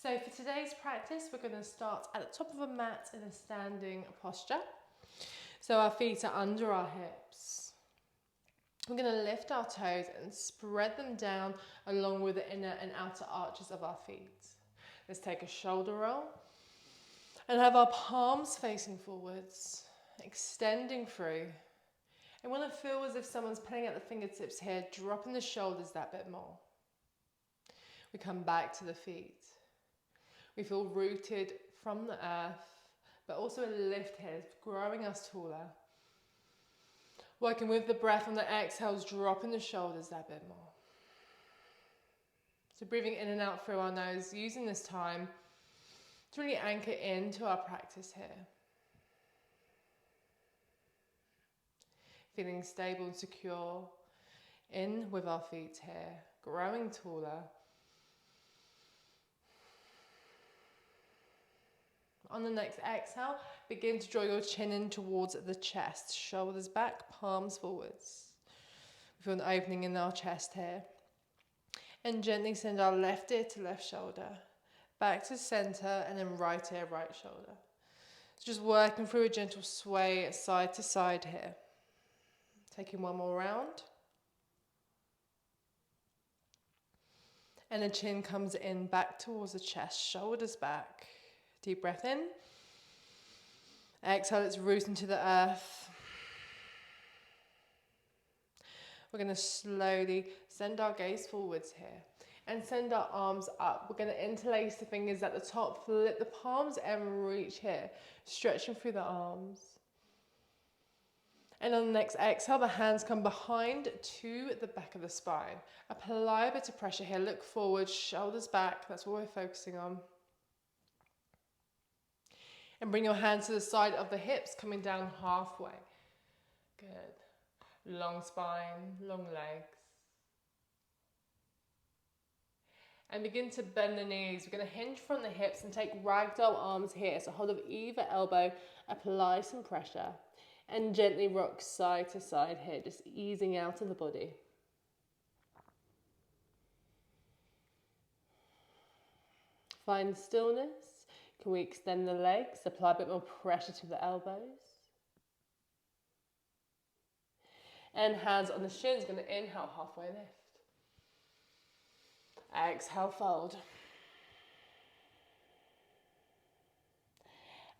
So for today's practice, we're going to start at the top of a mat in a standing posture. So our feet are under our hips. We're going to lift our toes and spread them down along with the inner and outer arches of our feet. Let's take a shoulder roll and have our palms facing forwards, extending through. I want to feel as if someone's pulling out the fingertips here, dropping the shoulders that bit more. We come back to the feet. We feel rooted from the earth, but also a lift here, growing us taller. Working with the breath on the exhales, dropping the shoulders that bit more. So breathing in and out through our nose, using this time to really anchor into our practice here. Feeling stable and secure in with our feet here, growing taller. On the next exhale, begin to draw your chin in towards the chest, shoulders back, palms forwards. We feel an opening in our chest here. And gently send our left ear to left shoulder, back to center, and then right ear, right shoulder. So just working through a gentle sway side to side here. Taking one more round. And the chin comes in back towards the chest, shoulders back. Deep breath in. Exhale, its root into the earth. We're going to slowly send our gaze forwards here and send our arms up. We're going to interlace the fingers at the top, flip the palms and reach here, stretching through the arms. And on the next exhale, the hands come behind to the back of the spine. Apply a bit of pressure here. Look forward, shoulders back. That's what we're focusing on. And bring your hands to the side of the hips, coming down halfway. Good. Long spine, long legs. And begin to bend the knees. We're going to hinge from the hips and take ragdoll arms here. So hold of either elbow, apply some pressure. And gently rock side to side here, just easing out of the body. Find stillness. Can we extend the legs, apply a bit more pressure to the elbows. And hands on the shins, going to inhale, halfway lift. Exhale, fold.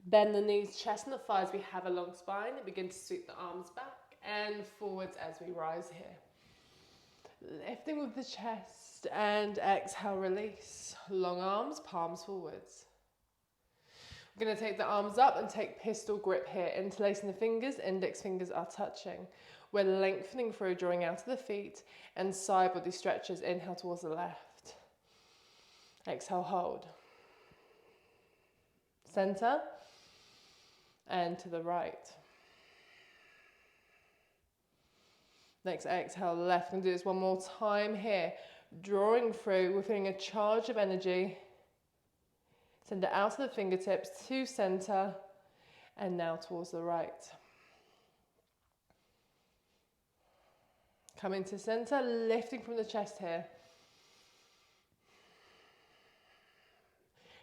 Bend the knees, chest and the thighs, we have a long spine. Begin to sweep the arms back and forwards as we rise here. Lifting with the chest and exhale, release. Long arms, palms forwards. We're going to take the arms up and take pistol grip here, interlacing the fingers, index fingers are touching. We're lengthening through, drawing out of the feet, and side body stretches, inhale towards the left. Exhale, hold. Center, and to the right. Next exhale, left, and do this one more time here. Drawing through, we're feeling a charge of energy. Send it out of the fingertips to center and now towards the right. Coming to center, lifting from the chest here.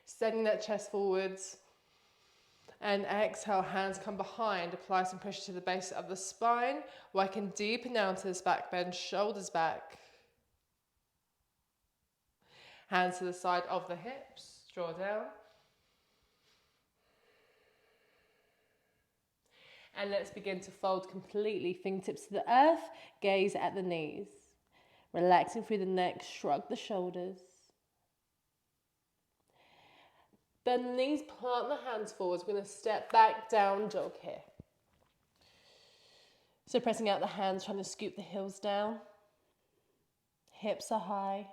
Sending that chest forwards. And exhale, hands come behind. Apply some pressure to the base of the spine. Working deeper now into this back bend, shoulders back. Hands to the side of the hips. Draw down. And let's begin to fold completely. Fingertips to the earth, gaze at the knees. Relaxing through the neck, shrug the shoulders. Bend the knees, plant the hands forwards. We're going to step back, down dog here. So pressing out the hands, trying to scoop the heels down. Hips are high.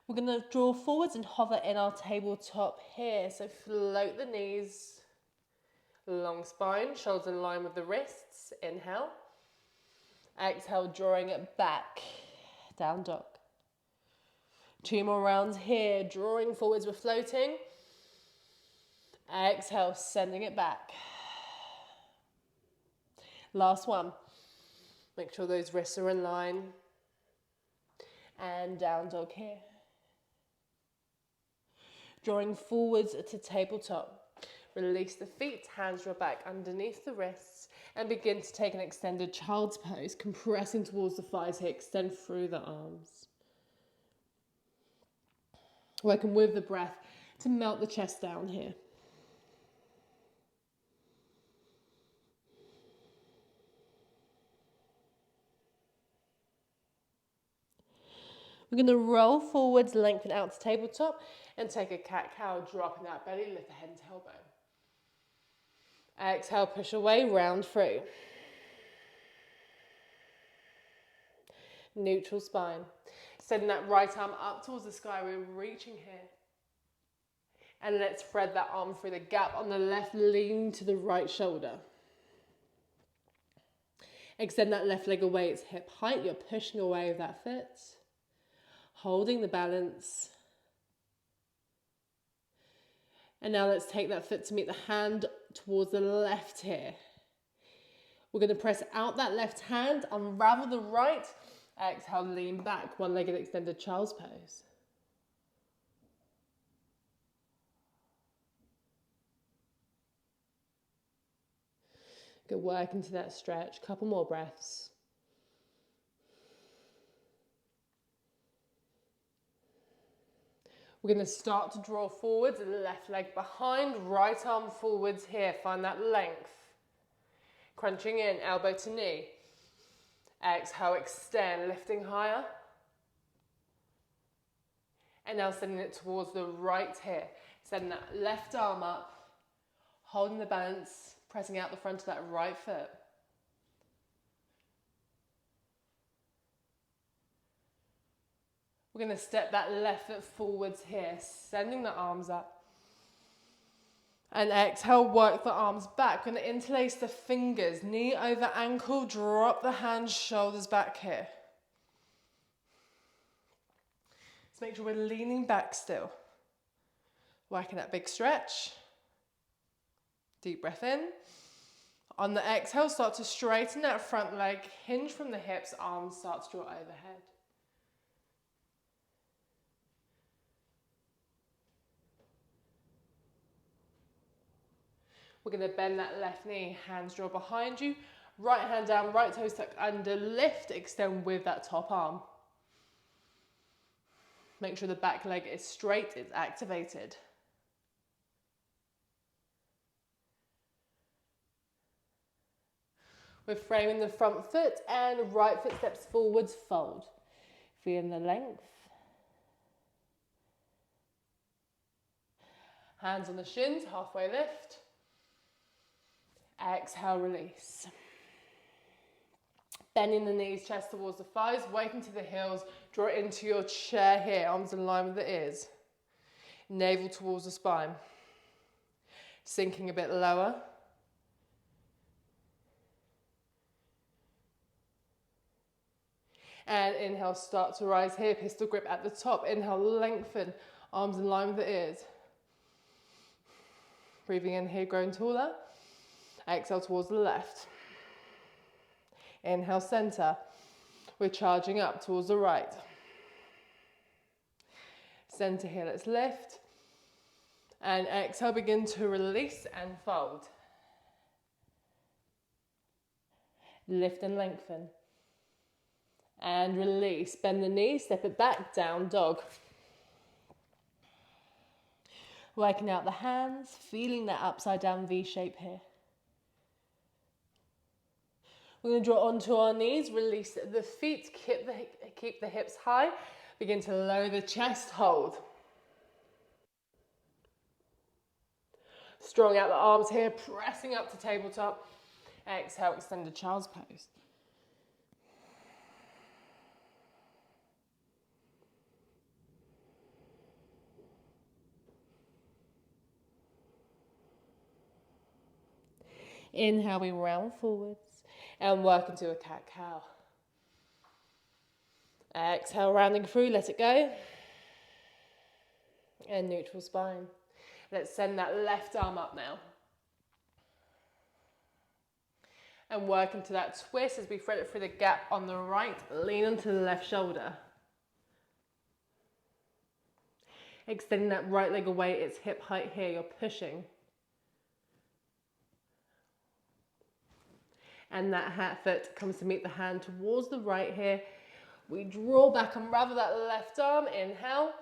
We're going to draw forwards and hover in our tabletop here. So float the knees, long spine, shoulders in line with the wrists. Inhale. Exhale, drawing it back, down dog. 2 more rounds here, drawing forwards, we're floating. Exhale, sending it back. Last one. Make sure those wrists are in line. And down dog here. Drawing forwards to tabletop. Release the feet, hands draw back underneath the wrists, and begin to take an extended child's pose, compressing towards the thighs here, extend through the arms. Working with the breath to melt the chest down here. We're going to roll forwards, lengthen out to tabletop, and take a cat-cow, dropping that belly, lift the head and tailbone. Exhale, push away, round through. Neutral spine. Sending that right arm up towards the sky, we're reaching here. And let's spread that arm through the gap on the left, lean to the right shoulder. Extend that left leg away, it's hip height, you're pushing away with that foot. Holding the balance. And now let's take that foot to meet the hand towards the left here. We're going to press out that left hand, unravel the right. Exhale, lean back, one-legged extended child's pose. Good work into that stretch. Couple more breaths. We're going to start to draw forwards, left leg behind, right arm forwards here. Find that length. Crunching in, elbow to knee. Exhale, extend, lifting higher. And now sending it towards the right here. Sending that left arm up, holding the balance, pressing out the front of that right foot. We're going to step that left foot forwards here, sending the arms up. And exhale, work the arms back. We're going to interlace the fingers, knee over ankle, drop the hands, shoulders back here. Let's make sure we're leaning back still. Working that big stretch. Deep breath in. On the exhale, start to straighten that front leg, hinge from the hips, arms start to draw overhead. We're going to bend that left knee, hands draw behind you, right hand down, right toes tucked under, lift, extend with that top arm. Make sure the back leg is straight, it's activated. We're framing the front foot and right foot steps forwards, fold. Feeling the length. Hands on the shins, halfway lift. Exhale, release. Bending the knees, chest towards the thighs, weight into the heels, draw it into your chair here, arms in line with the ears. Navel towards the spine. Sinking a bit lower. And inhale, start to rise here, pistol grip at the top. Inhale, lengthen, arms in line with the ears. Breathing in here, growing taller. Exhale towards the left. Inhale, center. We're charging up towards the right. Center here, let's lift. And exhale, begin to release and fold. Lift and lengthen. And release. Bend the knee, step it back, down dog. Working out the hands, feeling that upside down V shape here. We're going to draw onto our knees, release the feet, keep the hips high. Begin to lower the chest, hold. Strong out the arms here, pressing up to tabletop. Exhale, extended child's pose. Inhale, we round forwards and work into a cat-cow. Exhale, rounding through, let it go. And neutral spine. Let's send that left arm up now. And work into that twist as we thread it through the gap on the right, lean onto the left shoulder. Extending that right leg away, it's hip height here, you're pushing. And that hat foot comes to meet the hand towards the right here. We draw back, unravel that left arm, inhale.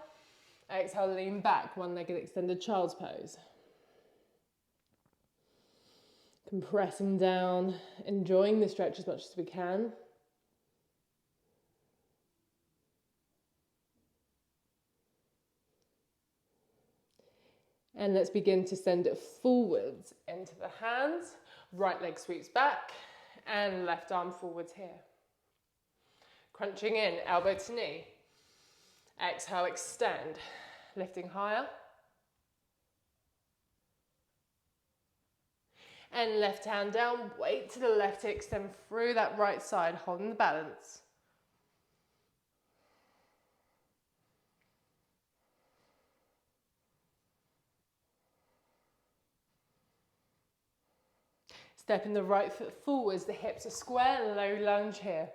Exhale, lean back, one-legged extended child's pose. Compressing down, enjoying the stretch as much as we can. And let's begin to send it forwards into the hands. Right leg sweeps back and left arm forwards here. Crunching in, elbow to knee. Exhale, extend, lifting higher. And left hand down, weight to the left to extend through that right side, holding the balance. Stepping the right foot forwards, the hips are square, low lunge here.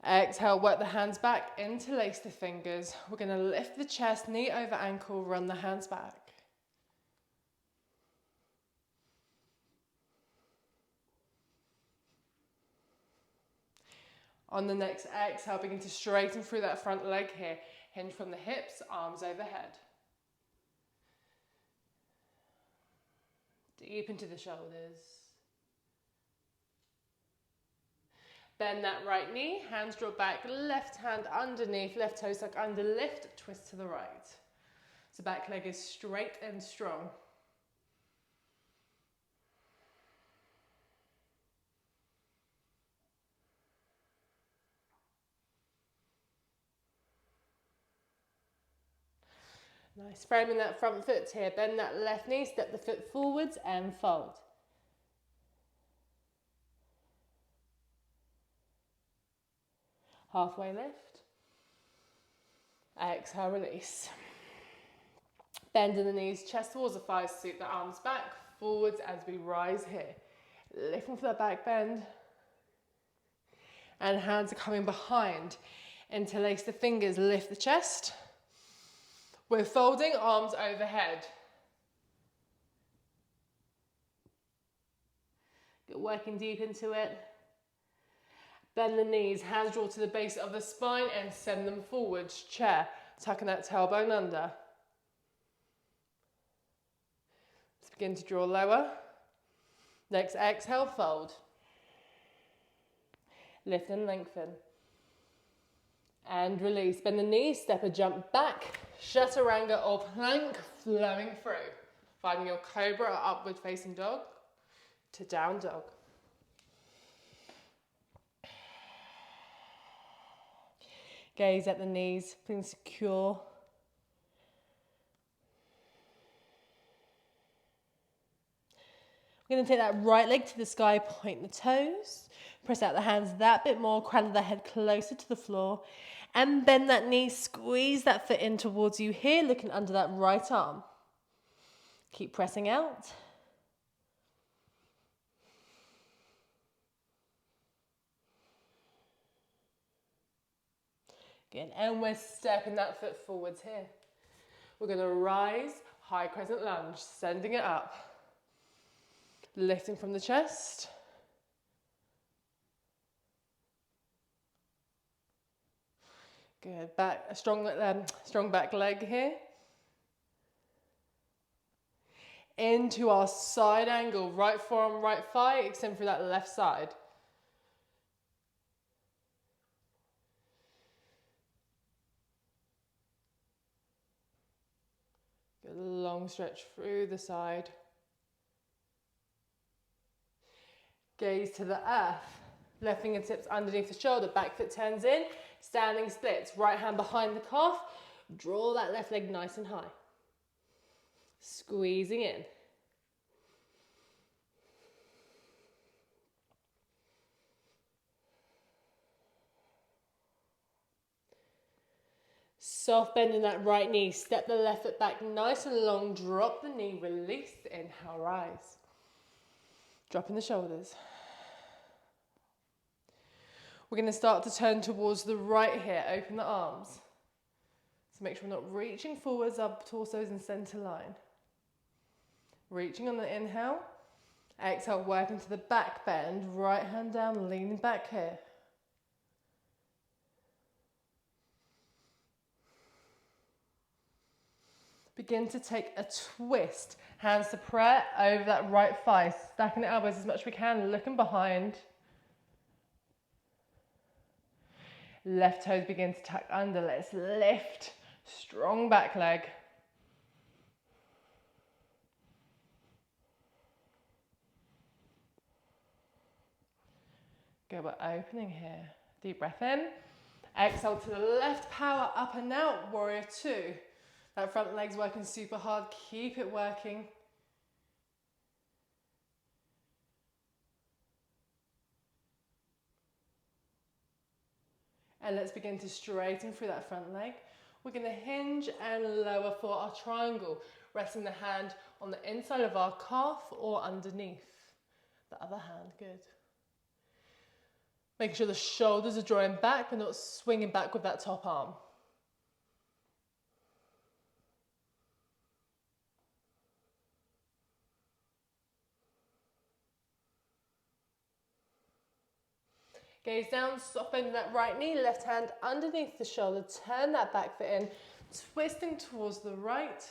Exhale, work the hands back, interlace the fingers. We're going to lift the chest, knee over ankle, run the hands back. On the next exhale, begin to straighten through that front leg here. Hinge from the hips, arms overhead. Deep into the shoulders. Bend that right knee, hands draw back, left hand underneath, left toe suck under, lift, twist to the right. So back leg is straight and strong. Nice, framing that front foot here, bend that left knee, step the foot forwards and fold. Halfway lift. Exhale, release. Bend in the knees, chest towards the thighs, sweep the arms back, forwards as we rise here. Lifting for that back bend. And hands are coming behind. Interlace the fingers, lift the chest. We're folding, arms overhead. Get working deep into it. Bend the knees, hands draw to the base of the spine and send them forwards. Chair, tucking that tailbone under. Let's begin to draw lower. Next exhale, fold. Lift and lengthen. And release. Bend the knees, step a jump back. Chaturanga or plank, flowing through. Finding your cobra or upward facing dog to down dog. Gaze at the knees, feeling secure. We're going to take that right leg to the sky, point the toes. Press out the hands that bit more, crown of the head closer to the floor. And bend that knee, squeeze that foot in towards you here, looking under that right arm. Keep pressing out. Good, and we're stepping that foot forwards here. We're going to rise, high crescent lunge, sending it up. Lifting from the chest. Good, back, a strong back leg here. Into our side angle, right forearm, right thigh, extend through that left side. Good, long stretch through the side. Gaze to the earth. Left fingertips underneath the shoulder, back foot turns in, standing splits, right hand behind the calf, draw that left leg nice and high. Squeezing in. Soft bend in that right knee, step the left foot back nice and long, drop the knee, release, inhale, rise. Dropping the shoulders. We're going to start to turn towards the right here, open the arms. So make sure we're not reaching forwards, our torso is in center line. Reaching on the inhale. Exhale, working to the back bend, right hand down, leaning back here. Begin to take a twist. Hands to prayer over that right thigh. Stacking the elbows as much as we can, looking behind. Left toes begin to tuck under. Let's lift. Strong back leg. Good, we're opening here. Deep breath in. Exhale to the left, power up and out, warrior two. That front leg's working super hard, keep it working. And let's begin to straighten through that front leg. We're going to hinge and lower for our triangle, resting the hand on the inside of our calf or underneath the other hand. Good. Making sure the shoulders are drawing back, but not swinging back with that top arm. Gaze down, soft bend that right knee, left hand underneath the shoulder, turn that back foot in, twisting towards the right.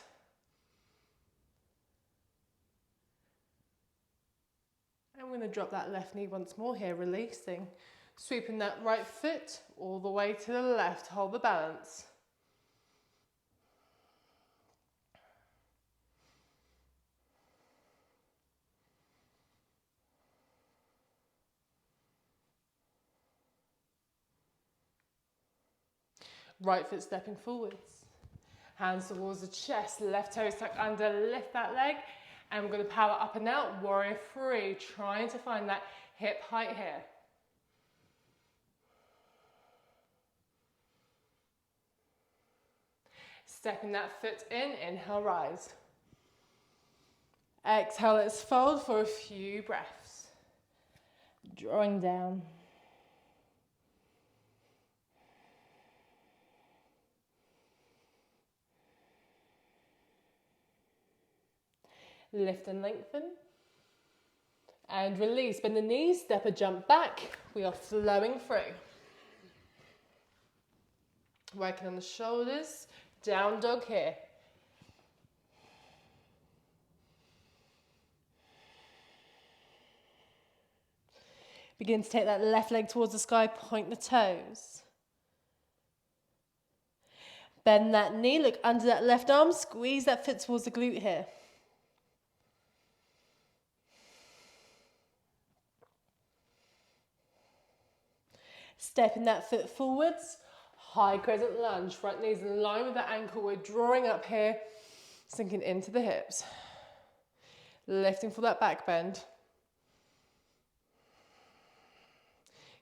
And we're going to drop that left knee once more here, releasing. Sweeping that right foot all the way to the left, hold the balance. Right foot stepping forwards. Hands towards the chest, left toes tucked under, lift that leg. And we're going to power up and out, warrior three, trying to find that hip height here. Stepping that foot in, inhale, rise. Exhale, let's fold for a few breaths. Drawing down. Lift and lengthen. And release. Bend the knees, step a jump back. We are flowing through. Working on the shoulders. Down dog here. Begin to take that left leg towards the sky, point the toes. Bend that knee, look under that left arm, squeeze that foot towards the glute here. Stepping that foot forwards, high crescent lunge, front knees in line with the ankle, we're drawing up here, sinking into the hips. Lifting for that back bend.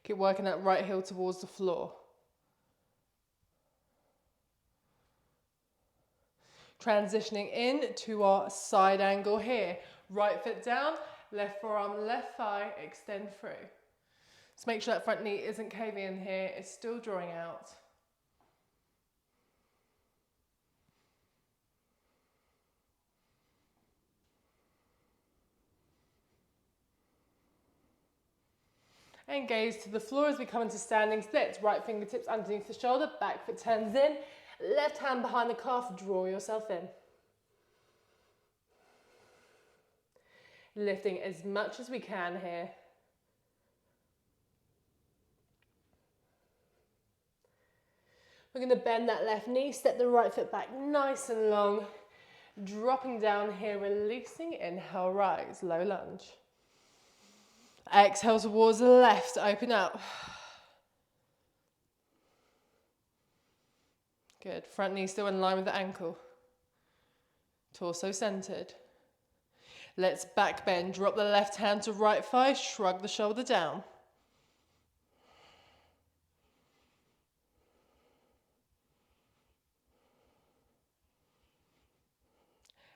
Keep working that right heel towards the floor. Transitioning in to our side angle here. Right foot down, left forearm, left thigh, extend through. So make sure that front knee isn't caving in here, it's still drawing out. And gaze to the floor as we come into standing splits. Right fingertips underneath the shoulder, back foot turns in, left hand behind the calf, draw yourself in. Lifting as much as we can here. We're going to bend that left knee, step the right foot back nice and long. Dropping down here, releasing, inhale, rise, low lunge. Exhale towards the left, open up. Good, front knee still in line with the ankle. Torso centered. Let's back bend, drop the left hand to right thigh, shrug the shoulder down.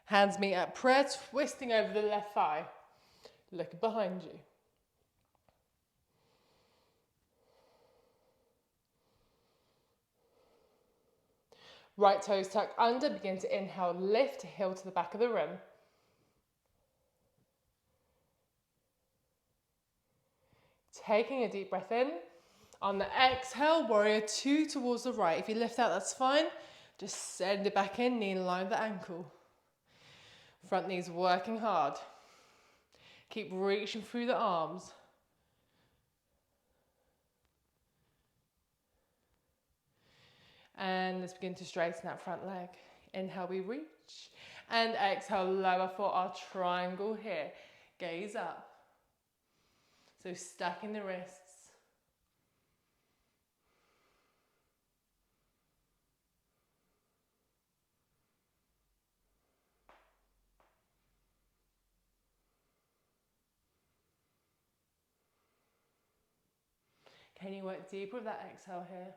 Hands meet at prayer, twisting over the left thigh. Look behind you. Right toes tuck under, begin to inhale, lift, heel to the back of the room. Taking a deep breath in. On the exhale, warrior two towards the right. If you lift out, that's fine. Just send it back in, knee in line with the ankle. Front knee's working hard. Keep reaching through the arms. And let's begin to straighten that front leg. Inhale, we reach. And exhale, lower for our triangle here. Gaze up. So stacking the wrists. Can you work deeper with that exhale here?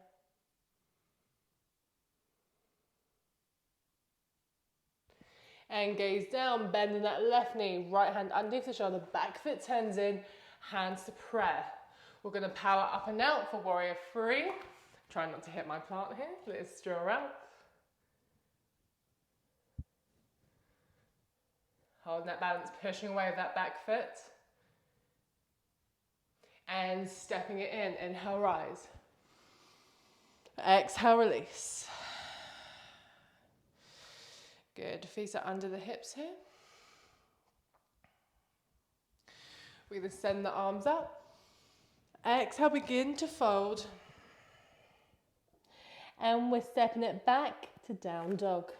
And gaze down, bending that left knee, right hand underneath the shoulder, back foot turns in, hands to prayer. We're going to power up and out for warrior three. Try not to hit my plant here. Let's draw out. Holding that balance, pushing away with that back foot. And stepping it in. Inhale, rise. Exhale, release. Good. Feet are under the hips here. We're going to send the arms up. Exhale, begin to fold. And we're stepping it back to down dog.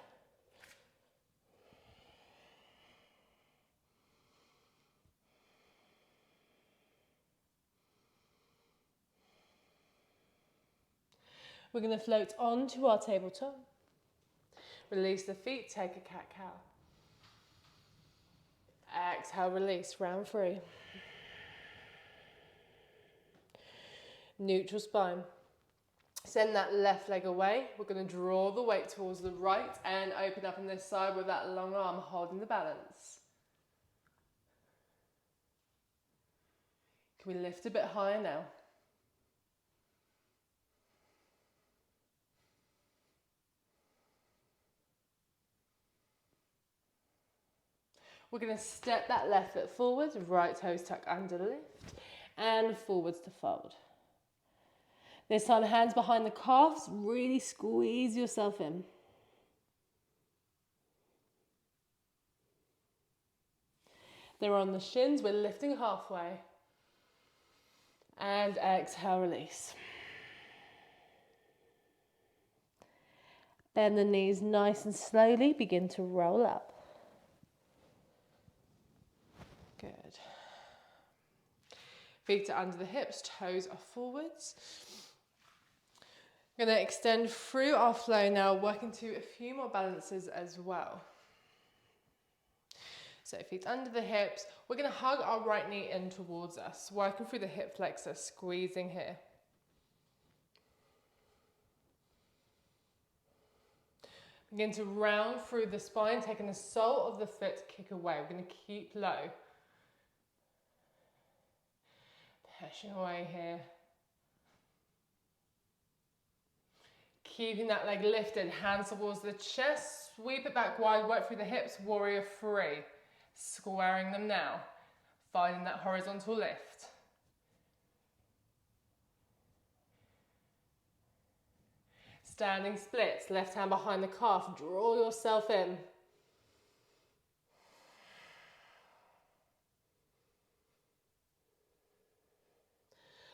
We're going to float onto our tabletop. Release the feet, take a cat-cow. Exhale, release, round three. Neutral spine. Send that left leg away. We're going to draw the weight towards the right and open up on this side with that long arm holding the balance. Can we lift a bit higher now? We're going to step that left foot forwards, right toes tuck under, lift, and forwards to fold. This time, hands behind the calves, really squeeze yourself in. They're on the shins, we're lifting halfway. And exhale, release. Bend the knees nice and slowly, begin to roll up. Good. Feet are under the hips, toes are forwards. We're going to extend through our flow now, working to a few more balances as well. So feet under the hips, we're going to hug our right knee in towards us, working through the hip flexor, squeezing here. Begin to round through the spine, taking the sole of the foot, kick away. We're going to keep low. Pushing away here. Keeping that leg lifted, hands towards the chest, sweep it back wide, work through the hips, warrior three. Squaring them now, finding that horizontal lift. Standing splits, left hand behind the calf, draw yourself in.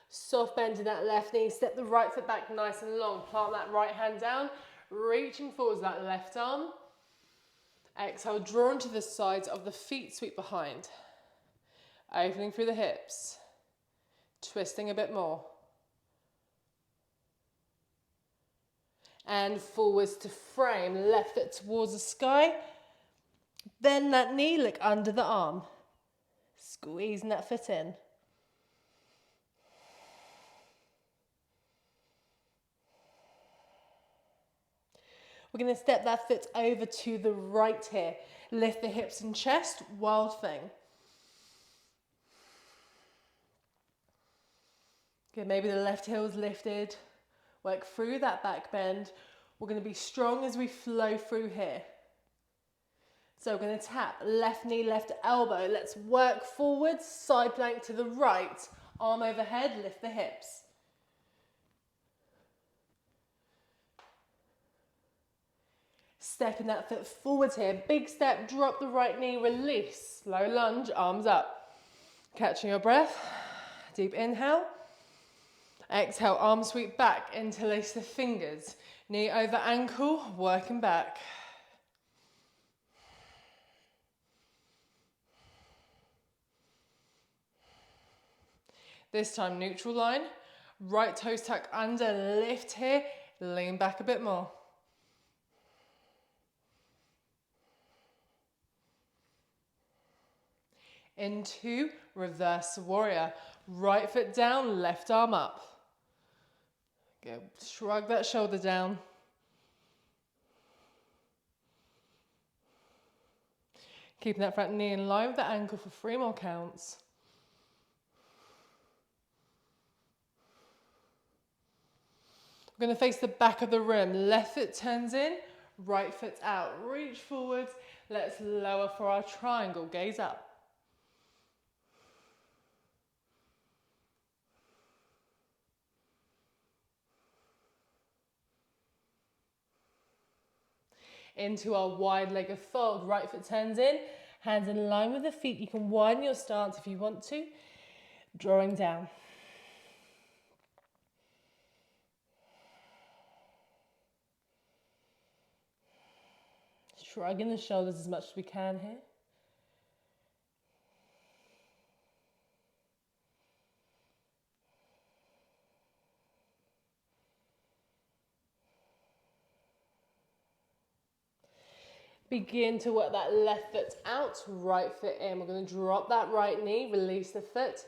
Soft bend in that left knee, step the right foot back nice and long, plant that right hand down, reaching forwards that left arm. Exhale, draw into the sides of the feet, sweep behind. Opening through the hips, twisting a bit more. And forwards to frame, left foot towards the sky. Bend that knee, look under the arm. Squeezing that foot in. We're going to step that foot over to the right here. Lift the hips and chest, wild thing. Good, maybe the left heel's lifted. Work through that back bend. We're going to be strong as we flow through here. So we're going to tap left knee, left elbow. Let's work forwards, side plank to the right. Arm overhead, lift the hips. Stepping that foot forwards here. Big step, drop the right knee, release. Slow lunge, arms up. Catching your breath. Deep inhale. Exhale, arms sweep back, interlace the fingers. Knee over ankle, working back. This time, neutral line. Right toes tuck under, lift here. Lean back a bit more. Into reverse warrior. Right foot down, left arm up. Good. Shrug that shoulder down. Keeping that front knee in line with the ankle for 3 more counts. We're going to face the back of the room. Left foot turns in, right foot out. Reach forwards. Let's lower for our triangle. Gaze up. Into our wide-legged fold. Right foot turns in, hands in line with the feet. You can widen your stance if you want to. Drawing down. Shrugging the shoulders as much as we can here. Begin to work that left foot out, right foot in. We're going to drop that right knee, release the foot.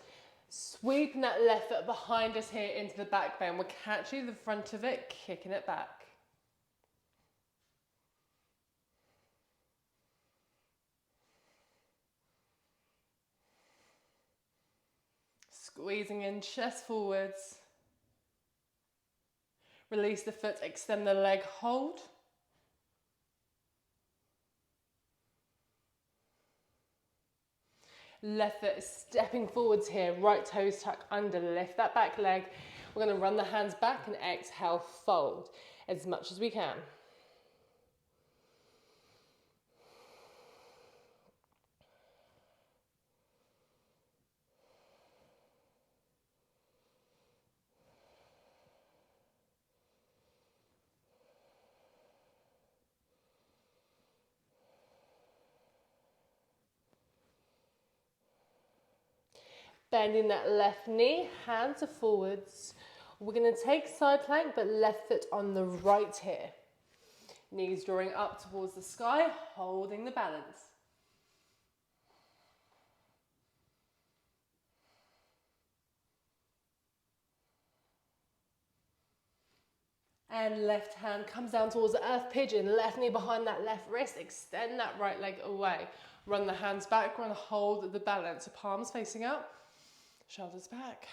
Sweeping that left foot behind us here into the back bend. We're catching the front of it, kicking it back. Squeezing in, chest forwards. Release the foot, extend the leg, hold. Left foot is stepping forwards here, right toes tuck under, lift that back leg. We're going to run the hands back and exhale, fold as much as we can. Bending that left knee, hands are forwards. We're going to take side plank, but left foot on the right here. Knees drawing up towards the sky, holding the balance. And left hand comes down towards the earth pigeon, left knee behind that left wrist, extend that right leg away. Run the hands back, we're going to hold the balance. Palms facing up. Shoulders back.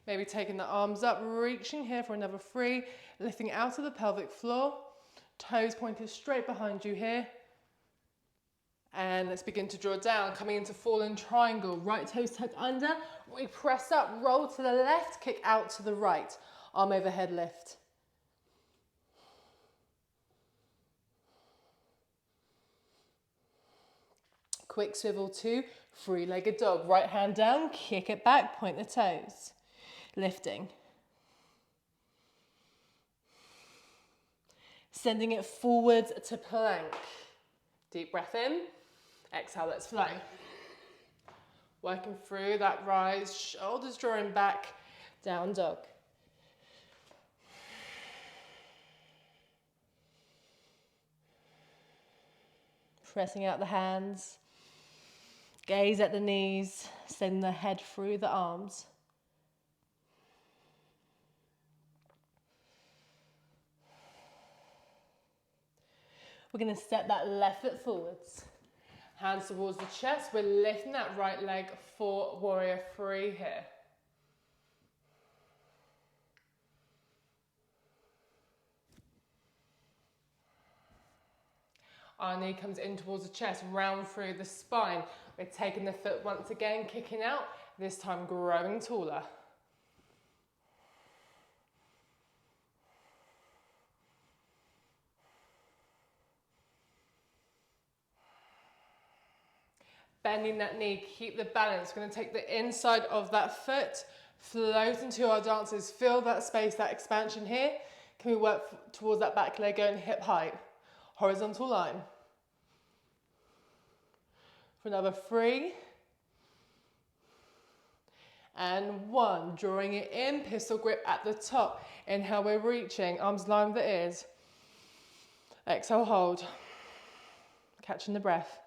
Maybe taking the arms up, reaching here for another 3, lifting out of the pelvic floor. Toes pointed straight behind you here. And let's begin to draw down, coming into fallen triangle. Right toes tuck under, we press up, roll to the left, kick out to the right. Arm overhead lift. Quick swivel to 3-legged dog. Right hand down, kick it back, point the toes. Lifting. Sending it forwards to plank. Deep breath in. Exhale, let's flow. Working through that rise, shoulders drawing back, down dog. Pressing out the hands. Gaze at the knees, send the head through the arms. We're going to step that left foot forwards. Hands towards the chest. We're lifting that right leg for warrior three here. Our knee comes in towards the chest, round through the spine. We're taking the foot once again, kicking out, this time growing taller. Bending that knee, keep the balance. We're going to take the inside of that foot, float into our dances. Feel that space, that expansion here. Can we work towards that back leg going hip height? Horizontal line. For another 3. And 1. Drawing it in, pistol grip at the top. Inhale, we're reaching, arms in line with the ears. Exhale, hold. Catching the breath.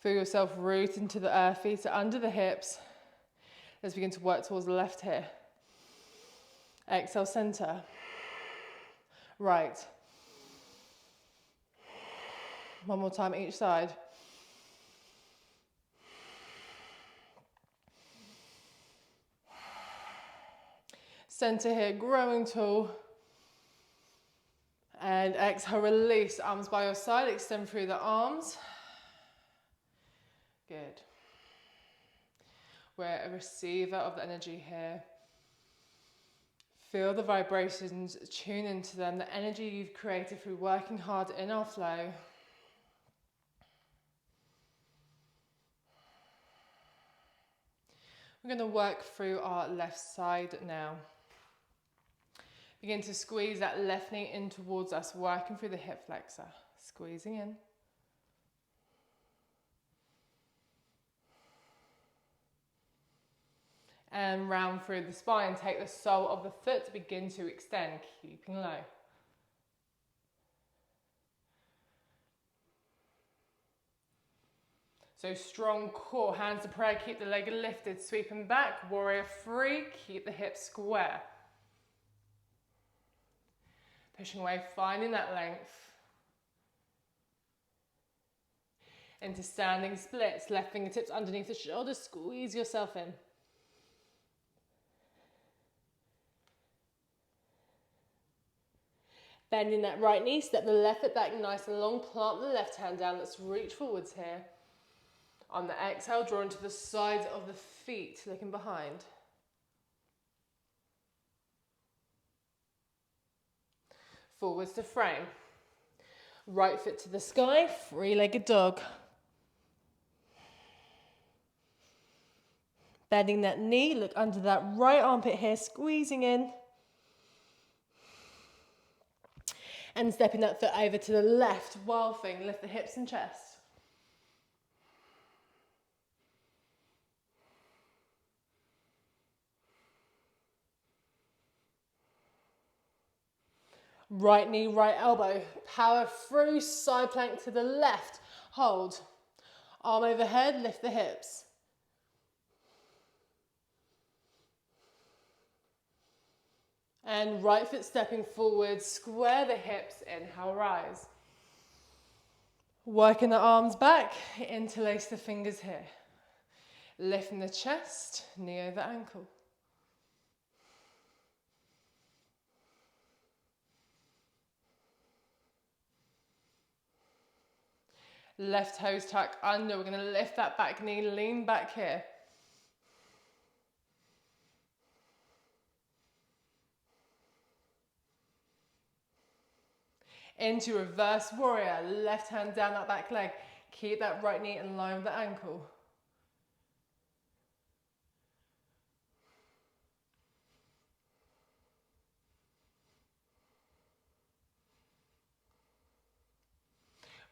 Feel yourself root into the earth, feet are under the hips. Let's begin to work towards the left here. Exhale, center. Right. One more time each side. Center here, growing tall. And exhale, release. Arms by your side, extend through the arms. Good. We're a receiver of the energy here. Feel the vibrations, tune into them, the energy you've created through working hard in our flow. We're going to work through our left side now. Begin to squeeze that left knee in towards us, working through the hip flexor. Squeezing in. And round through the spine. Take the sole of the foot to begin to extend, keeping low. So strong core, hands to prayer, keep the leg lifted, sweeping back, warrior 3, keep the hips square. Pushing away, finding that length. Into standing splits, left fingertips underneath the shoulders, squeeze yourself in. Bending that right knee, step the left foot back nice and long, plant the left hand down, let's reach forwards here. On the exhale, draw into the sides of the feet, looking behind. Forwards to frame. Right foot to the sky, three-legged dog. Bending that knee, look under that right armpit here, squeezing in. And stepping that foot over to the left, wild thing, lift the hips and chest. Right knee, right elbow, power through, side plank to the left, hold. Arm overhead, lift the hips. And right foot stepping forward, square the hips, inhale, rise. Working the arms back, interlace the fingers here. Lifting the chest, knee over ankle. Left toes tuck under, we're going to lift that back knee, lean back here. Into reverse warrior, left hand down that back leg. Keep that right knee in line with the ankle.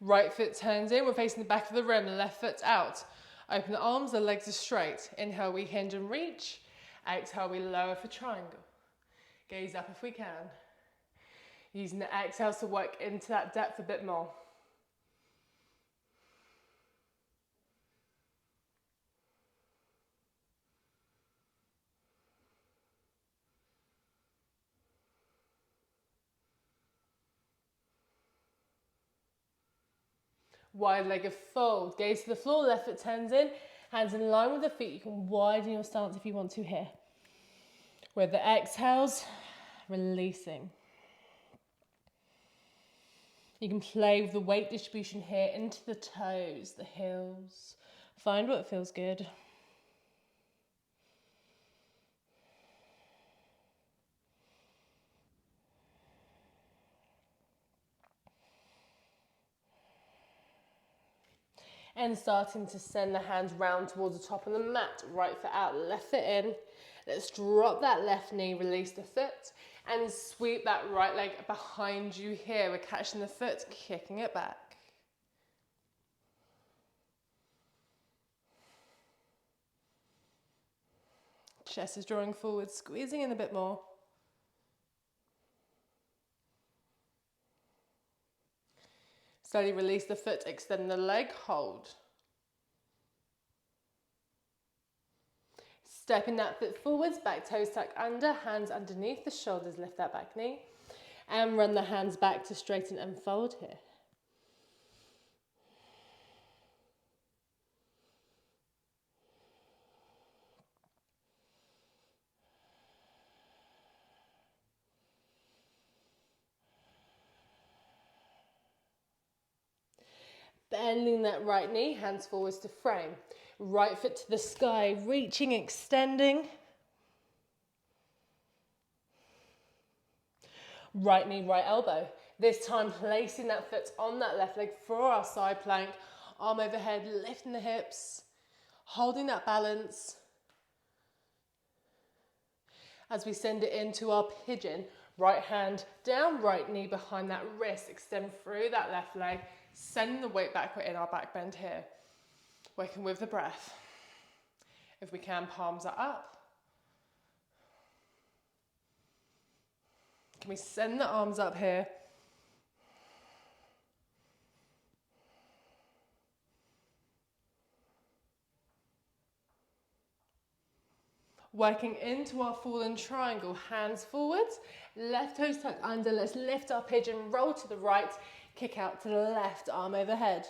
Right foot turns in, we're facing the back of the room, left foot out. Open the arms, the legs are straight. Inhale, we hinge and reach. Exhale, we lower for triangle. Gaze up if we can. Using the exhales to work into that depth a bit more. Wide-legged fold. Gaze to the floor, left foot turns in, hands in line with the feet. You can widen your stance if you want to here. With the exhales, releasing. You can play with the weight distribution here into the toes, the heels. Find what feels good. And starting to send the hands round towards the top of the mat. Right foot out, left foot in. Let's drop that left knee, release the foot, and sweep that right leg behind you here. We're catching the foot, kicking it back. Chest is drawing forward, squeezing in a bit more. Slowly release the foot, extend the leg, hold. Stepping that foot forwards, back toes tuck under, hands underneath the shoulders, lift that back knee. And run the hands back to straighten and fold here. Bending that right knee, hands forwards to frame. Right foot to the sky, reaching, extending. Right knee, right elbow. This time placing that foot on that left leg for our side plank. Arm overhead, lifting the hips, holding that balance. As we send it into our pigeon, right hand down, right knee behind that wrist, extend through that left leg, sending the weight back, we're in our back bend here. Working with the breath. If we can, palms are up. Can we send the arms up here? Working into our fallen triangle, hands forwards, left toes tucked under. Let's lift our pigeon, roll to the right, kick out to the left, arm overhead.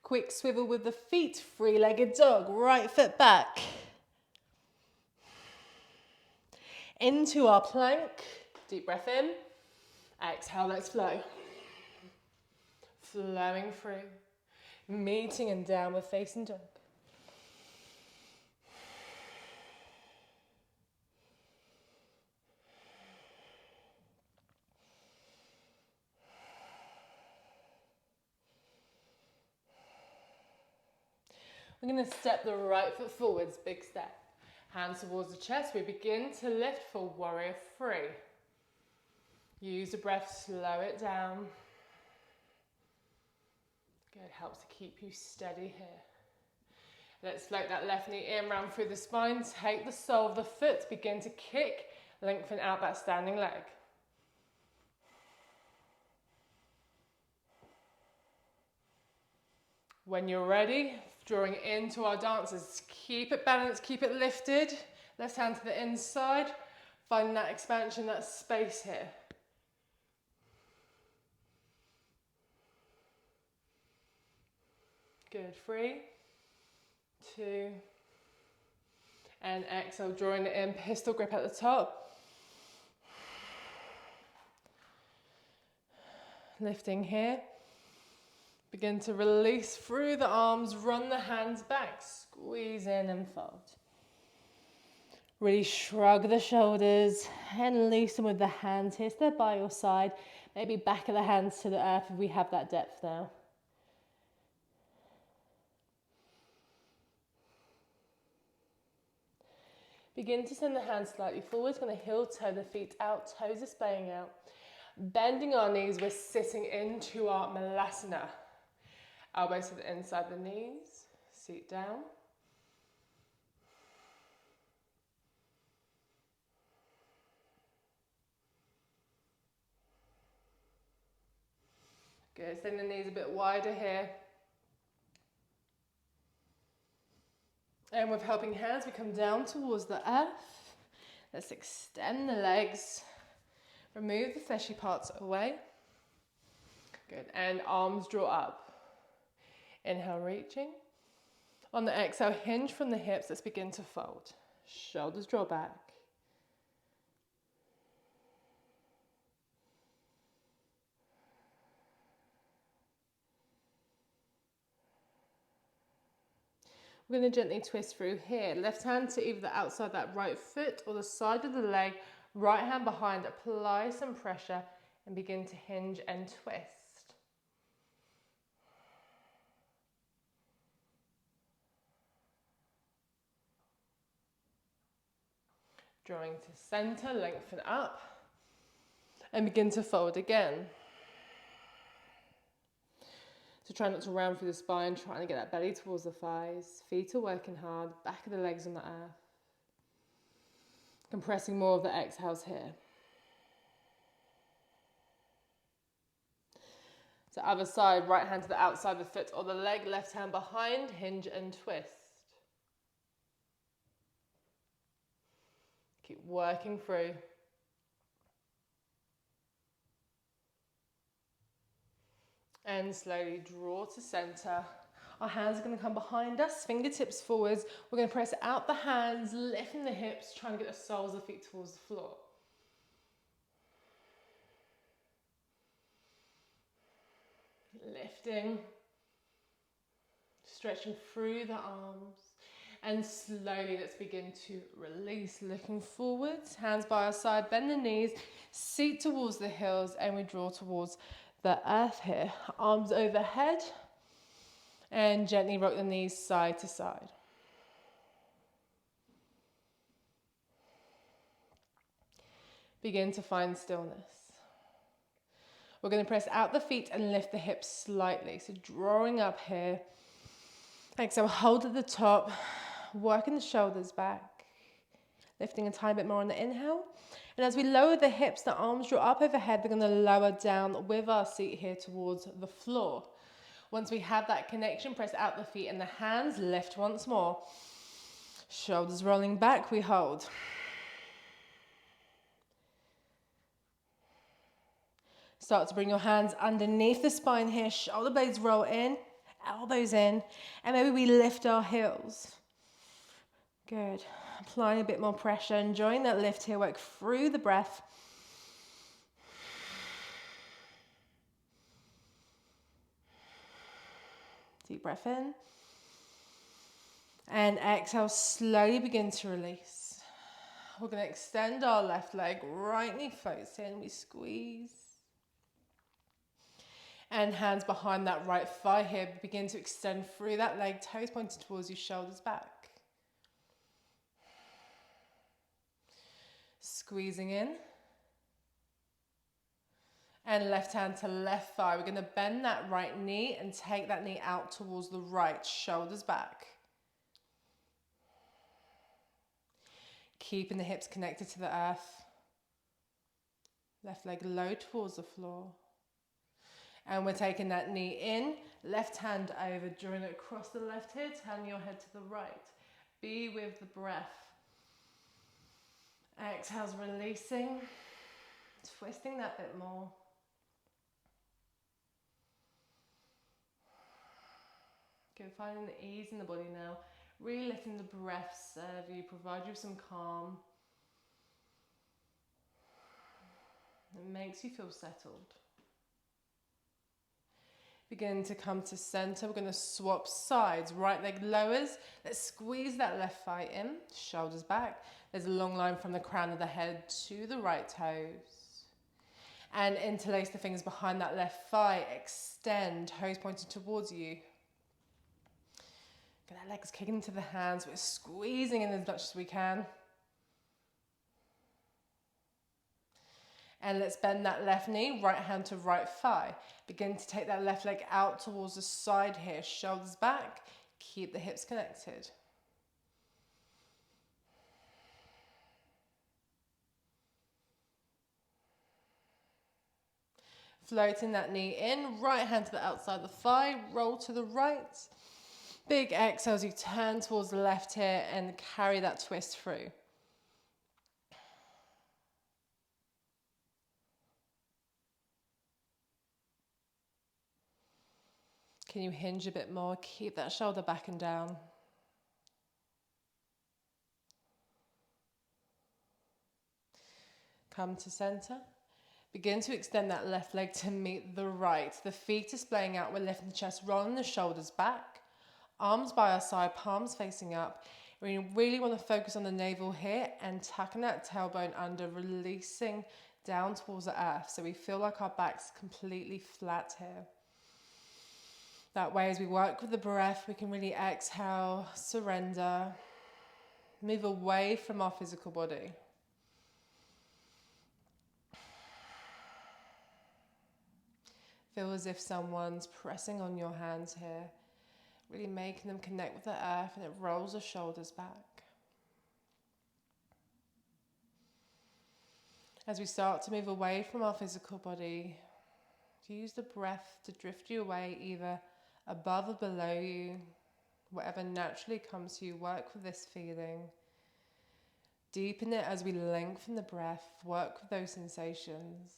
Quick swivel with the feet, three-legged dog, right foot back. Into our plank, deep breath in, exhale, let's flow. Flowing through, meeting in downward facing dog. We're going to step the right foot forwards, big step. Hands towards the chest. We begin to lift for warrior three. Use the breath, slow it down. Good, helps to keep you steady here. Let's float that left knee in, round through the spine. Take the sole of the foot, begin to kick, lengthen out that standing leg. When you're ready, drawing into our dances, keep it balanced, keep it lifted. Left hand to the inside, finding that expansion, that space here. Good, 3, 2, and exhale, drawing it in, pistol grip at the top. Lifting here. Begin to release through the arms, run the hands back, squeeze in and fold. Really shrug the shoulders and loosen with the hands here, so they're by your side. Maybe back of the hands to the earth if we have that depth now. Begin to send the hands slightly forward. Going to heel toe the feet out, toes are splaying out. Bending our knees, we're sitting into our malasana. Elbows to the inside of the knees, seat down. Good, send the knees a bit wider here. And with helping hands, we come down towards the earth. Let's extend the legs. Remove the fleshy parts away. Good, and arms draw up. Inhale, reaching. On the exhale, hinge from the hips. Let's begin to fold. Shoulders draw back. We're going to gently twist through here. Left hand to either the outside of that right foot or the side of the leg. Right hand behind. Apply some pressure and begin to hinge and twist. Drawing to center, lengthen up. And begin to fold again. So try not to round through the spine, trying to get that belly towards the thighs. Feet are working hard, back of the legs on the earth. Compressing more of the exhales here. So other side, right hand to the outside of the foot or the leg, left hand behind, hinge and twist. Keep working through. And slowly draw to center. Our hands are going to come behind us, fingertips forwards. We're going to press out the hands, lifting the hips, trying to get the soles of the feet towards the floor. Lifting, stretching through the arms. And slowly let's begin to release, looking forwards, hands by our side, bend the knees, seat towards the heels, and we draw towards the earth here. Arms overhead, and gently rock the knees side to side. Begin to find stillness. We're going to press out the feet and lift the hips slightly. So drawing up here. Exhale, hold at the top, working the shoulders back. Lifting a tiny bit more on the inhale. And as we lower the hips, the arms draw up overhead, we're going to lower down with our seat here towards the floor. Once we have that connection, press out the feet and the hands, lift once more. Shoulders rolling back, we hold. Start to bring your hands underneath the spine here, shoulder blades roll in, elbows in, and maybe we lift our heels. Good. Applying a bit more pressure, enjoying that lift here, work through the breath. Deep breath in. And exhale, slowly begin to release. We're going to extend our left leg, right knee floats in, we squeeze. And hands behind that right thigh here, begin to extend through that leg, toes pointed towards you, shoulders back. Squeezing in. And left hand to left thigh. We're going to bend that right knee and take that knee out towards the right, shoulders back. Keeping the hips connected to the earth. Left leg low towards the floor. And we're taking that knee in, left hand over, drawing it across the left here, turning your head to the right. Be with the breath. Exhales, releasing, twisting that bit more. Good, finding the ease in the body now. Really letting the breath serve you, provide you with some calm. It makes you feel settled. Begin to come to center. We're going to swap sides. Right leg lowers. Let's squeeze that left thigh in. Shoulders back. There's a long line from the crown of the head to the right toes. And interlace the fingers behind that left thigh. Extend. Toes pointed towards you. Get that legs kicking into the hands. We're squeezing in as much as we can. And let's bend that left knee, right hand to right thigh. Begin to take that left leg out towards the side here, shoulders back, keep the hips connected. Floating that knee in, right hand to the outside of the thigh, roll to the right. Big exhale as you turn towards the left here and carry that twist through. Can you hinge a bit more? Keep that shoulder back and down. Come to center. Begin to extend that left leg to meet the right. The feet are splaying out. We're lifting the chest, rolling the shoulders back. Arms by our side, palms facing up. We really want to focus on the navel here and tucking that tailbone under, releasing down towards the earth. So we feel like our back's completely flat here. That way, as we work with the breath, we can really exhale, surrender, move away from our physical body. Feel as if someone's pressing on your hands here, really making them connect with the earth, and it rolls the shoulders back. As we start to move away from our physical body, use the breath to drift you away, either above or below you, whatever naturally comes to you. Work with this feeling. Deepen it as we lengthen the breath. Work with those sensations.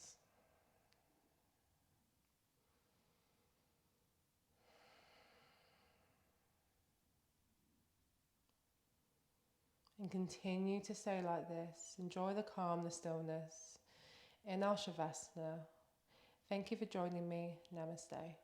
And continue to stay like this. Enjoy the calm, the stillness in our Savasana. Thank you for joining me. Namaste.